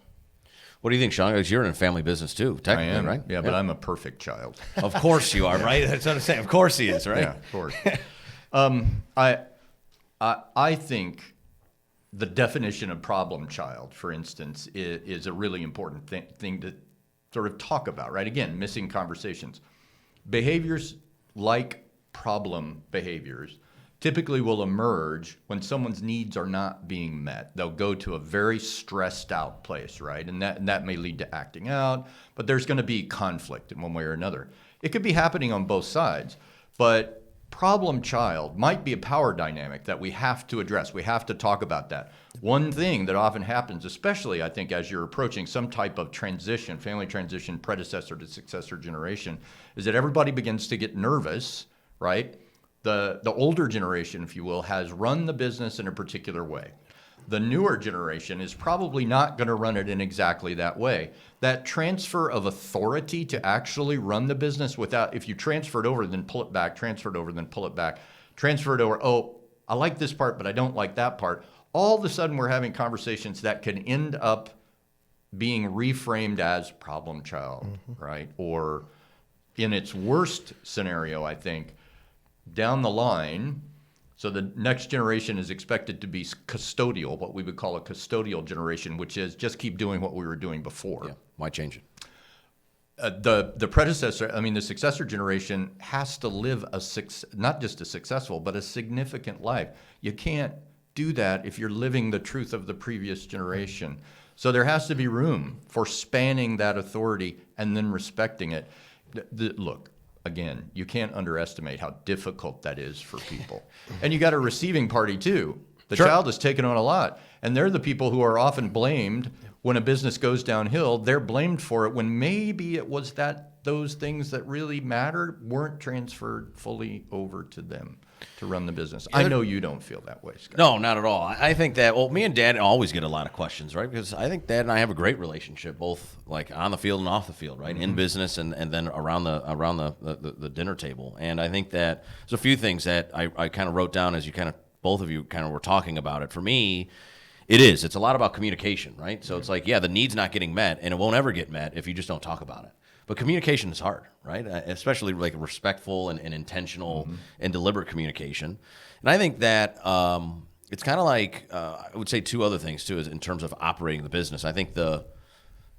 What do you think, Sean? Because you're in a family business too, technically, I am, right? Yeah, but I'm a perfect child. Of course you are, right? That's what I'm saying. Of course he is, right? Yeah, of course. I think the definition of problem child, for instance, is a really important thing to sort of talk about, right? Again, missing conversations. Behaviors like problem behaviors typically will emerge when someone's needs are not being met. They'll go to a very stressed out place, right? And that may lead to acting out, but there's going to be conflict in one way or another. It could be happening on both sides, but problem child might be a power dynamic that we have to address. We have to talk about that. One thing that often happens, especially I think as you're approaching some type of transition, family transition, predecessor to successor generation, is that everybody begins to get nervous, right? The older generation, if you will, has run the business in a particular way. The newer generation is probably not going to run it in exactly that way. That transfer of authority to actually run the business if you transfer it over, then pull it back, transfer it over, then pull it back, transfer it over, oh, I like this part, but I don't like that part. All of a sudden, we're having conversations that can end up being reframed as problem child, right? Or in its worst scenario, I think, down the line, so the next generation is expected to be custodial, what we would call a custodial generation, which is just keep doing what we were doing before. Yeah, why change it? The predecessor, the successor generation has to live not just a successful, but a significant life. You can't do that if you're living the truth of the previous generation. So there has to be room for spanning that authority and then respecting it. Look, again, you can't underestimate how difficult that is for people. And you got a receiving party too. The child is taking on a lot. And they're the people who are often blamed when a business goes downhill, they're blamed for it when maybe it was that those things that really mattered weren't transferred fully over to them to run the business. I know you don't feel that way, Scott. No, not at all. I think that, well, me and Dad always get a lot of questions, right? Because I think Dad and I have a great relationship, both like on the field and off the field, right? In business and then around the dinner table. And I think that there's a few things that I kind of wrote down as you kind of, both of you kind of were talking about it. For me, it's a lot about communication, right? So it's like, the need's not getting met, and it won't ever get met if you just don't talk about it. But communication is hard, right? Especially like respectful and intentional and deliberate communication. And I think that it's kind of like, I would say two other things too, is in terms of operating the business. I think the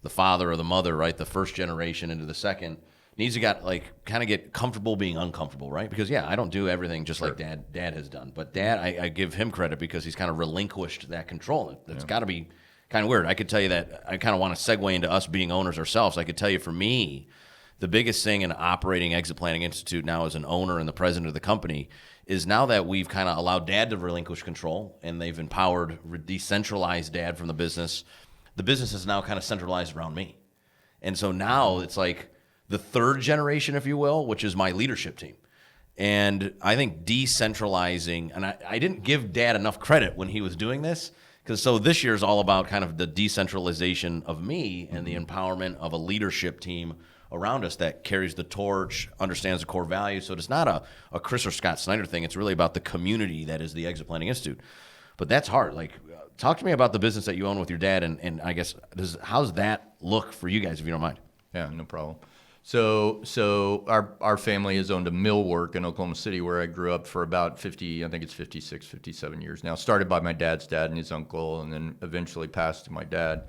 father or the mother, right, the first generation into the second, needs to get comfortable being uncomfortable, right? Because I don't do everything just like Dad has done. But Dad, I give him credit because he's kind of relinquished that control. That's got to be kind of weird. I could tell you that I kind of want to segue into us being owners ourselves. I could tell you for me, the biggest thing in operating Exit Planning Institute now as an owner and the president of the company is now that we've kind of allowed Dad to relinquish control and they've empowered, decentralized Dad from the business is now kind of centralized around me. And so now it's like the third generation, if you will, which is my leadership team. And I think decentralizing, and I didn't give Dad enough credit when he was doing this, because so this year is all about kind of the decentralization of me and the empowerment of a leadership team around us that carries the torch, understands the core values. So it's not a Chris or Scott Snider thing. It's really about the community that is the Exit Planning Institute. But that's hard. Like, talk to me about the business that you own with your dad, and I guess how's that look for you guys, if you don't mind? Yeah, no problem. So our family has owned a millwork in Oklahoma City where I grew up for about 57 years now. Started by my dad's dad and his uncle, and then eventually passed to my dad,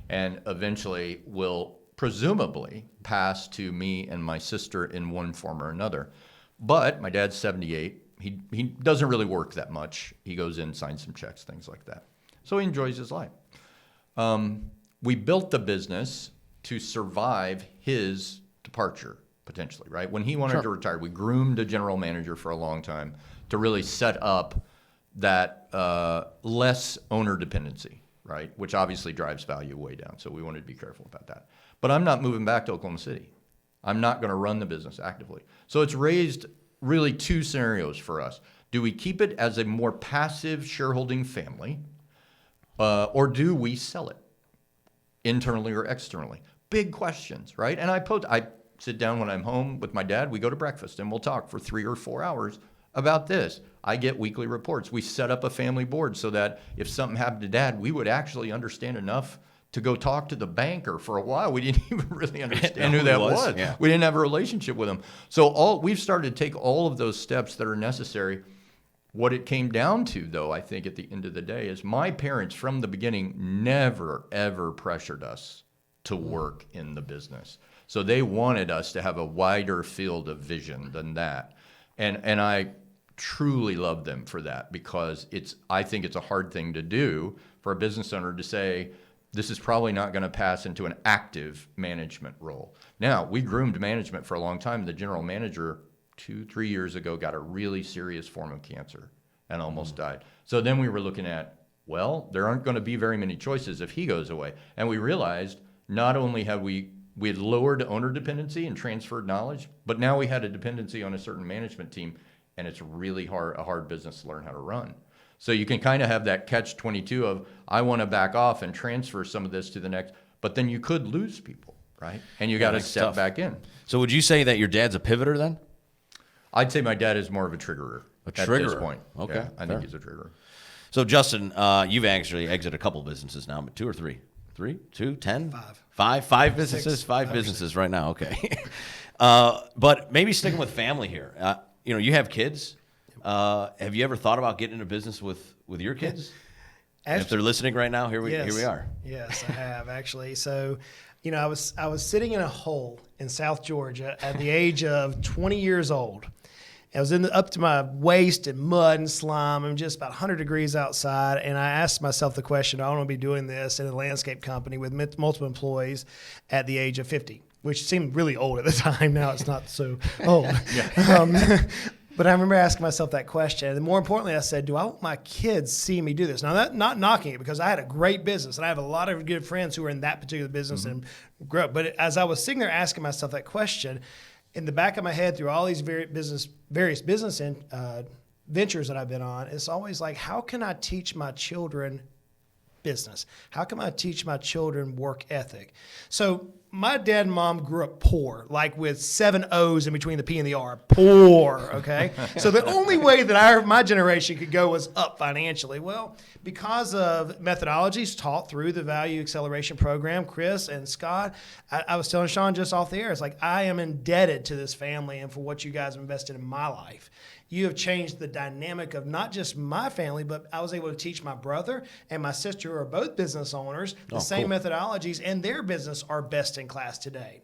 and eventually will presumably pass to me and my sister in one form or another. But my dad's 78. He doesn't really work that much. He goes in, signs some checks, things like that. So he enjoys his life. We built the business to survive his departure, potentially, right? When he wanted to retire, we groomed a general manager for a long time to really set up that less owner dependency, right? Which obviously drives value way down. So we wanted to be careful about that. But I'm not moving back to Oklahoma City. I'm not going to run the business actively. So it's raised really two scenarios for us. Do we keep it as a more passive shareholding family, or do we sell it internally or externally? Big questions, right? And I sit down when I'm home with my dad, we go to breakfast and we'll talk for 3 or 4 hours about this. I get weekly reports. We set up a family board so that if something happened to Dad, we would actually understand enough to go talk to the banker. For a while, we didn't even really understand who that was. Yeah. We didn't have a relationship with him. So we've started to take all of those steps that are necessary. What it came down to, though, I think at the end of the day, is my parents from the beginning never, ever pressured us to work in the business. So they wanted us to have a wider field of vision than that. And I truly love them for that, because I think it's a hard thing to do for a business owner to say, this is probably not going to pass into an active management role. Now, we groomed management for a long time. The general manager 2-3 years ago got a really serious form of cancer and almost died. So then we were looking at, well, there aren't going to be very many choices if he goes away. And we realized not only had we had lowered owner dependency and transferred knowledge, but now we had a dependency on a certain management team, and it's really a hard business to learn how to run. So you can kind of have that catch-22 of, I want to back off and transfer some of this to the next, but then you could lose people, right? And you got to step back in. So would you say that your dad's a pivoter then? I'd say my dad is more of a triggerer. At this point. Okay. Yeah, I think he's a triggerer. So Justin, you've actually exited a couple businesses now, but 2 or 3? 3, 2, 10? 5 businesses? 6, 5 businesses right now. Okay. But maybe sticking with family here. You have kids. Have you ever thought about getting into business with your kids? Actually, if they're listening right now, here we are. Yes, I have actually. So, I was sitting in a hole in South Georgia at the age of 20 years old. I was up to my waist in mud and slime. I'm just about 100 degrees outside, and I asked myself the question, do I want to be doing this in a landscape company with multiple employees at the age of 50, which seemed really old at the time. Now it's not so old. But I remember asking myself that question. And more importantly, I said, do I want my kids see me do this? Now, that, not knocking it, because I had a great business and I have a lot of good friends who are in that particular business and grew up. But as I was sitting there asking myself that question, in the back of my head through all these various business ventures that I've been on, it's always like, how can I teach my children business? How can I teach my children work ethic? So my dad and mom grew up poor, like with 7 O's in between the P and the R. Poor, okay? So the only way that my generation could go was up financially. Well, because of methodologies taught through the Value Acceleration Program, Chris and Scott, I was telling Sean just off the air, it's like I am indebted to this family and for what you guys have invested in my life. You have changed the dynamic of not just my family, but I was able to teach my brother and my sister, who are both business owners, the same methodologies, and their business are best in class today.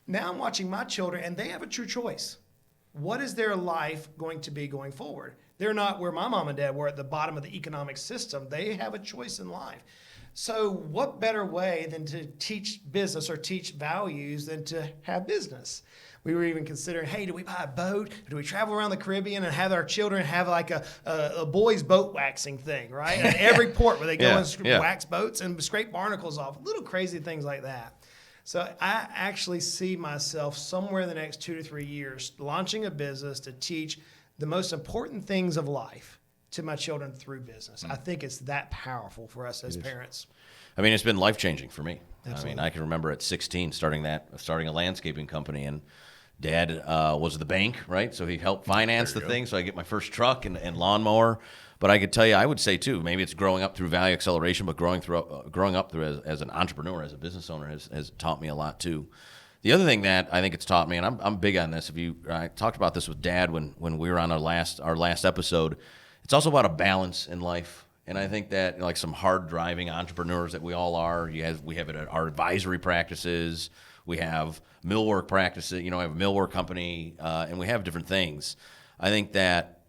Now I'm watching my children, and they have a true choice. What is their life going to be going forward? They're not where my mom and dad were, at the bottom of the economic system. They have a choice in life. So what better way than to teach business or teach values than to have business? We were even considering, hey, do we buy a boat? Do we travel around the Caribbean and have our children have like a boys' boat waxing thing, right? At every port where they go and wax boats and scrape barnacles off, little crazy things like that. So I actually see myself somewhere in the next 2 to 3 years launching a business to teach the most important things of life to my children through business. I think it's that powerful for us as parents. I mean, it's been life-changing for me. Absolutely. I mean, I can remember at 16 starting a landscaping company, and Dad was the bank, right? So he helped finance the thing, so I get my first truck and lawnmower. But I could tell you, I would say too, maybe it's growing up through value acceleration, but growing up through as an entrepreneur, as a business owner, has taught me a lot too. The other thing that I think it's taught me, and I'm big on this. I talked about this with Dad when we were on our last episode. It's also about a balance in life. And I think that, like some hard driving entrepreneurs that we all are, we have it at our advisory practices, we have millwork practices, I have a millwork company, and we have different things. I think that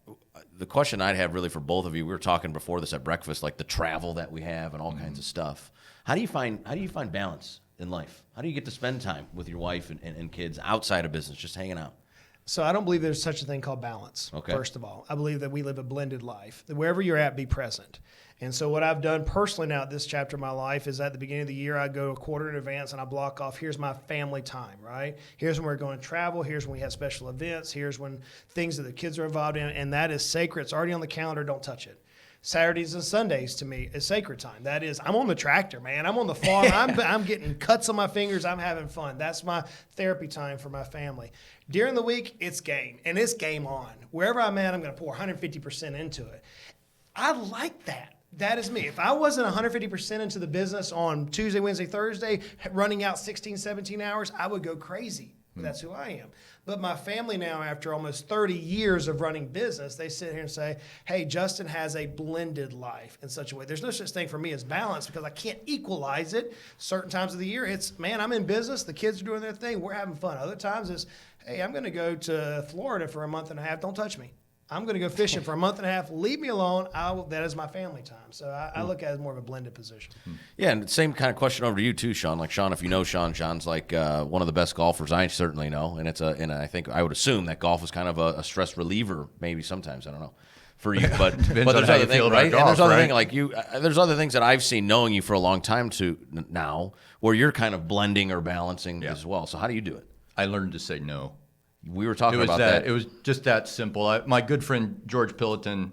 the question I'd have really for both of you, we were talking before this at breakfast, like the travel that we have and all kinds of stuff. How do you find balance in life? How do you get to spend time with your wife and kids outside of business, just hanging out? So I don't believe there's such a thing called balance, first of all. I believe that we live a blended life, that wherever you're at, be present. And so what I've done personally now at this chapter of my life is at the beginning of the year, I go a quarter in advance and I block off, here's my family time, right? Here's when we're going to travel. Here's when we have special events. Here's when things that the kids are involved in. And that is sacred. It's already on the calendar. Don't touch it. Saturdays and Sundays to me is sacred time. That is, I'm on the tractor, man. I'm on the farm. I'm getting cuts on my fingers. I'm having fun. That's my therapy time for my family. During the week, it's game, and it's game on. Wherever I'm at, I'm going to pour 150% into it. I like that. That is me. If I wasn't 150% into the business on Tuesday, Wednesday, Thursday, running out 16, 17 hours, I would go crazy. That's who I am. But my family now, after almost 30 years of running business, they sit here and say, hey, Justin has a blended life in such a way. There's no such thing for me as balance because I can't equalize it. Certain times of the year, it's, man, I'm in business. The kids are doing their thing. We're having fun. Other times it's, hey, I'm going to go to Florida for a month and a half. Don't touch me. I'm going to go fishing for a month and a half. Leave me alone. That is my family time. So I look at it as more of a blended position. Yeah, and same kind of question over to you too, Sean. Like Sean, if you know Sean's like one of the best golfers I certainly know, and I think I would assume that golf is kind of a stress reliever, maybe sometimes, I don't know, for you. But there's other things, right? Golf, and there's other things like you. There's other things that I've seen knowing you for a long time too now, where you're kind of blending or balancing as well. So how do you do it? I learned to say no. We were talking about that. It was just that simple. My good friend George Pilliton,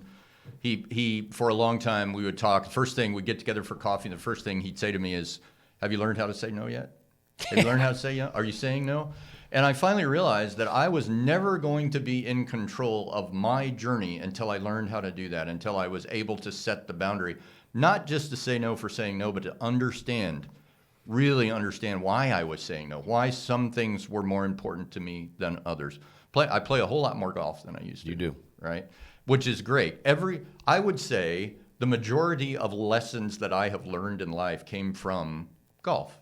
he for a long time we would talk. The first thing we'd get together for coffee, and the first thing he'd say to me is, "Have you learned how to say no yet? Have you learned how to say no? Are you saying no?" And I finally realized that I was never going to be in control of my journey until I learned how to do that, until I was able to set the boundary, not just to say no for saying no, but to really understand why I was saying no, why some things were more important to me than others. I play a whole lot more golf than I used to. You do. Right? Which is great. I would say the majority of lessons that I have learned in life came from golf.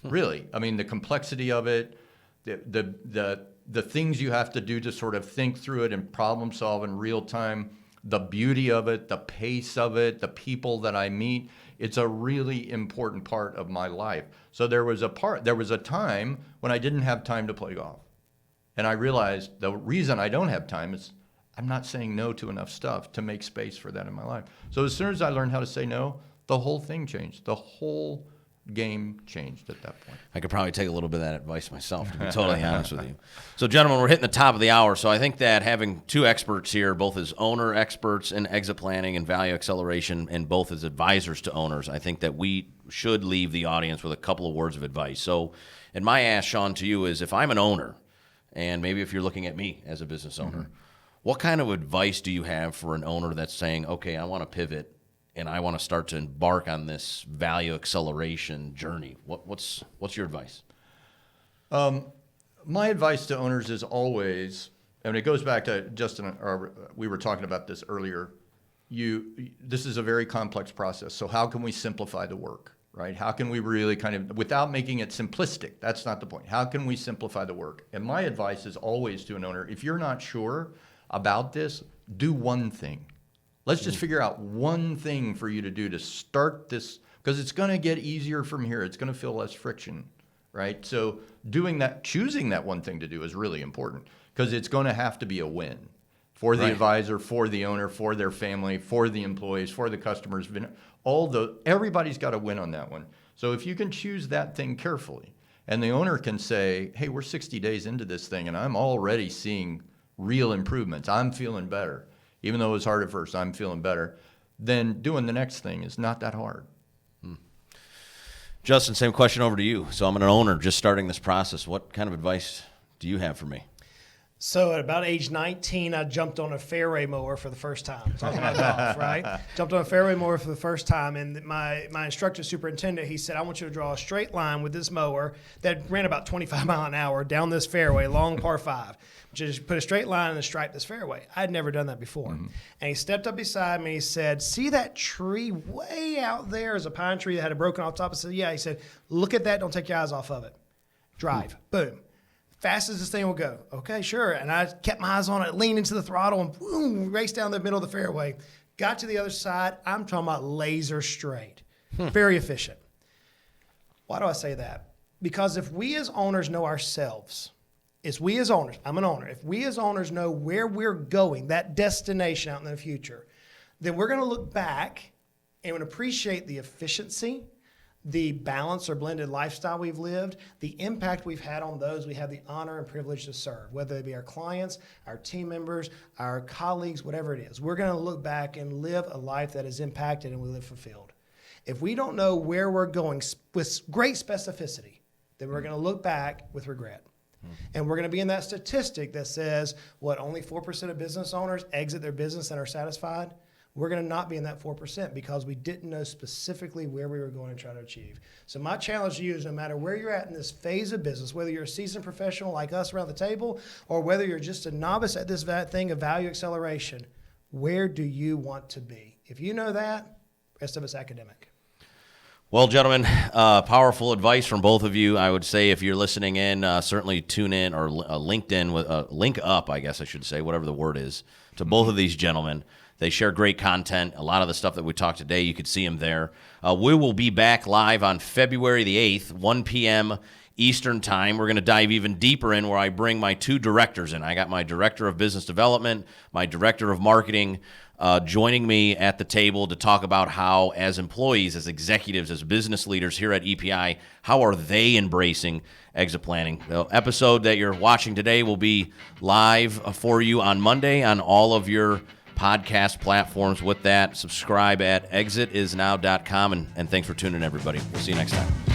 Really. I mean, the complexity of it, the things you have to do to sort of think through it and problem solve in real time, the beauty of it, the pace of it, the people that I meet. It's a really important part of my life. So there was a time when I didn't have time to play golf. And I realized the reason I don't have time is I'm not saying no to enough stuff to make space for that in my life. So as soon as I learned how to say no, the whole thing changed. The whole game changed at that point. I could probably take a little bit of that advice myself, to be totally honest with you. So, gentlemen, we're hitting the top of the hour. So I think that having two experts here, both as owner experts in exit planning and value acceleration, and both as advisors to owners, I think that we should leave the audience with a couple of words of advice. So, and my ask, Sean, to you is, if I'm an owner, and maybe if you're looking at me as a business owner, what kind of advice do you have for an owner that's saying, okay, I want to pivot and I want to start to embark on this value acceleration journey? What's your advice? My advice to owners is always, and it goes back to Justin, or we were talking about this earlier, this is a very complex process. So how can we simplify the work, right? How can we really kind of, without making it simplistic, that's not the point. How can we simplify the work? And my advice is always to an owner, if you're not sure about this, do one thing. Let's just figure out one thing for you to do to start this, because it's going to get easier from here. It's going to feel less friction, right? So doing that, choosing that one thing to do is really important, because it's going to have to be a win for the advisor, for the owner, for their family, for the employees, for the customers. Everybody's got to win on that one. So if you can choose that thing carefully, and the owner can say, hey, we're 60 days into this thing, and I'm already seeing real improvements. I'm feeling better. Even though it was hard at first, I'm feeling better. Then doing the next thing is not that hard. Justin, same question over to you. So I'm an owner just starting this process. What kind of advice do you have for me? So at about age 19, I jumped on a fairway mower for the first time. Talking about golf, right? Jumped on a fairway mower for the first time, and my instructor superintendent, he said, I want you to draw a straight line with this mower that ran about 25 miles an hour down this fairway, long par 5. Just put a straight line and stripe this fairway. I'd never done that before. And he stepped up beside me, he said, see that tree way out there is a pine tree that had a broken off top? I said, yeah. He said, look at that, don't take your eyes off of it. Drive, boom. Fast as this thing will go. Okay, sure. And I kept my eyes on it, leaned into the throttle, and boom, raced down the middle of the fairway. Got to the other side. I'm talking about laser straight. Very efficient. Why do I say that? Because if we as owners know ourselves, it's we as owners, I'm an owner, if we as owners know where we're going, that destination out in the future, then we're going to look back and appreciate the efficiency, the balance or blended lifestyle we've lived, the impact we've had on those we have the honor and privilege to serve, whether it be our clients, our team members, our colleagues, whatever it is. We're going to look back and live a life that is impacted and we live fulfilled. If we don't know where we're going with great specificity, then we're going to look back with regret. And we're going to be in that statistic that says, only 4% of business owners exit their business and are satisfied? We're going to not be in that 4% because we didn't know specifically where we were going to try to achieve. So my challenge to you is, no matter where you're at in this phase of business, whether you're a seasoned professional like us around the table, or whether you're just a novice at this thing of value acceleration, where do you want to be? If you know that, the rest of it's academic. Well, gentlemen, powerful advice from both of you. I would say if you're listening in, certainly tune in or LinkedIn, with link up, I guess I should say, whatever the word is, to both of these gentlemen. They share great content. A lot of the stuff that we talked today, you could see them there. We will be back live on February the 8th, 1 p.m. Eastern Time. We're going to dive even deeper in where I bring my two directors in. I got my Director of Business Development, my Director of Marketing, joining me at the table to talk about how, as employees, as executives, as business leaders here at EPI, how are they embracing exit planning. The episode that you're watching today will be live for you on Monday on all of your podcast platforms. With that, subscribe at exitisnow.com, and thanks for tuning in, everybody. We'll see you next time.